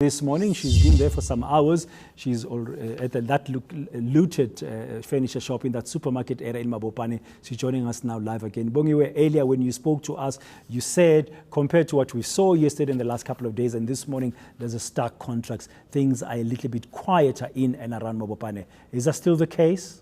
This morning, she's been there for some hours. She's at that looted furniture shop in that supermarket area in Mabopane. She's joining us now live again. Bongiwe, earlier when you spoke to us, you said compared to what we saw yesterday in the last couple of days and this morning, there's a stark contrast. Things are a little bit quieter in and around Mabopane. Is that still the case?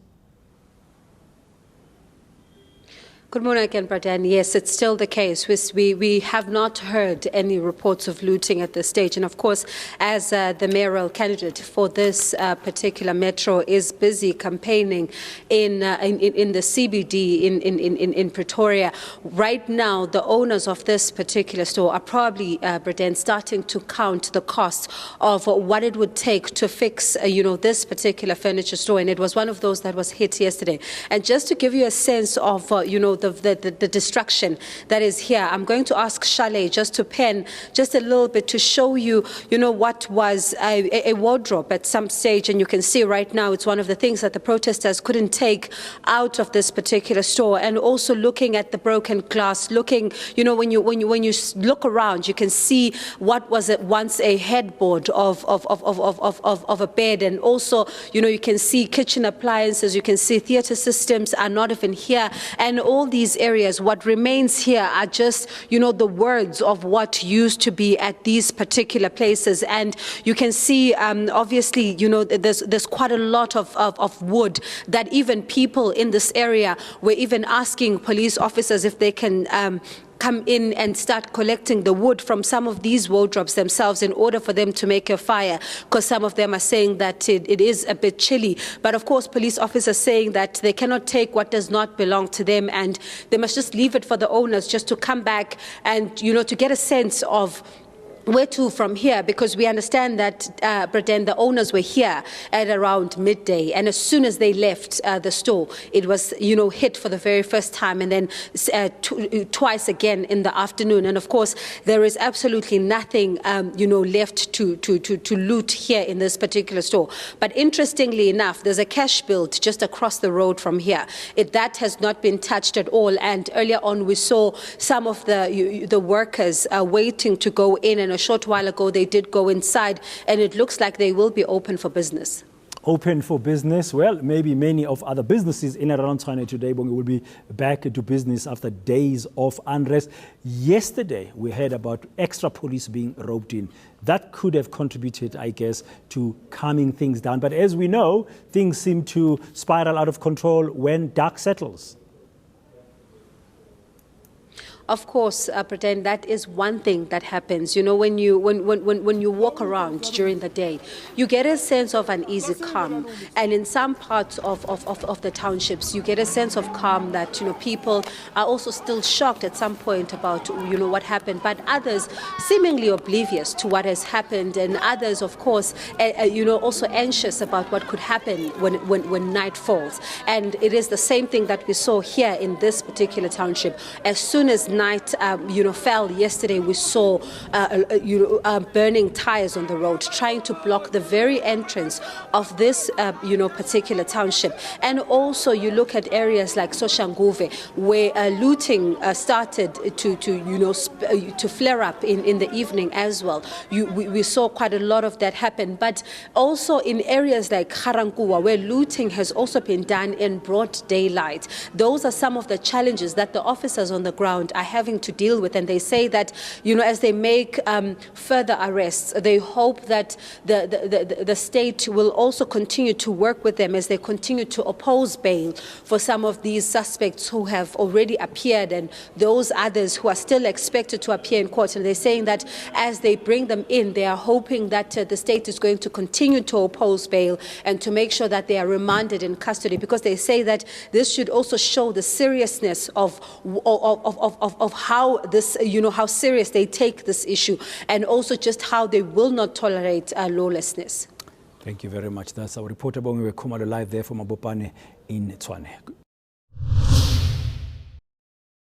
Good morning again, Bradan. Yes, it's still the case. We have not heard any reports of looting at this stage. And of course, as the mayoral candidate for this particular metro is busy campaigning in the CBD in Pretoria, right now the owners of this particular store are probably, Bradan, starting to count the cost of what it would take to fix, this particular furniture store. And it was one of those that was hit yesterday. And just to give you a sense of, the destruction that is here, I'm going to ask Shale just to pen just a little bit to show you, what was a wardrobe at some stage. And you can see right now it's one of the things that the protesters couldn't take out of this particular store. And also looking at the broken glass, looking, when you look around, you can see what was once a headboard of a bed. And also, you can see kitchen appliances, you can see theater systems are not even here. And all these areas, what remains here are just, the words of what used to be at these particular places. And you can see, obviously, there's quite a lot of wood that even people in this area were even asking police officers if they can come in and start collecting the wood from some of these wardrobes themselves in order for them to make a fire, because some of them are saying that it is a bit chilly. But of course, police officers saying that they cannot take what does not belong to them and they must just leave it for the owners just to come back and, to get a sense of where to from here, because we understand that, Braden, the owners were here at around midday, and as soon as they left the store, it was, hit for the very first time, and then twice again in the afternoon. And of course, there is absolutely nothing, left to loot here in this particular store. But interestingly enough, there's a cash build just across the road from here. That has not been touched at all. And earlier on, we saw some of the workers waiting to go in, and a short while ago they did go inside, and it looks like they will be open for business. Open for business. Well, maybe many of other businesses in and around China today will be back to business after days of unrest. Yesterday, we heard about extra police being roped in. That could have contributed, I guess, to calming things down. But as we know, things seem to spiral out of control when dark settles. Of course, Pretend, that is one thing that happens. When you walk around during the day, you get a sense of uneasy calm. And in some parts of the townships, you get a sense of calm that, people are also still shocked at some point about, what happened. But others seemingly oblivious to what has happened. And others, of course, also anxious about what could happen when night falls. And it is the same thing that we saw here in this particular township. As soon as night, fell yesterday, we saw, burning tires on the road, trying to block the very entrance of this, particular township. And also, you look at areas like Soshanguve, where looting started to flare up in the evening as well. We saw quite a lot of that happen. But also in areas like Kharankuwa, where looting has also been done in broad daylight. Those are some of the challenges that the officers on the ground are having to deal with, and they say that as they make further arrests, they hope that the state will also continue to work with them as they continue to oppose bail for some of these suspects who have already appeared and those others who are still expected to appear in court. And they're saying that as they bring them in, they are hoping that the state is going to continue to oppose bail and to make sure that they are remanded in custody, because they say that this should also show the seriousness of how this, how serious they take this issue, and also just how they will not tolerate lawlessness. Thank you very much. That's our reporter Bongiwe Khumalo live there from Mabopane in Tshwane.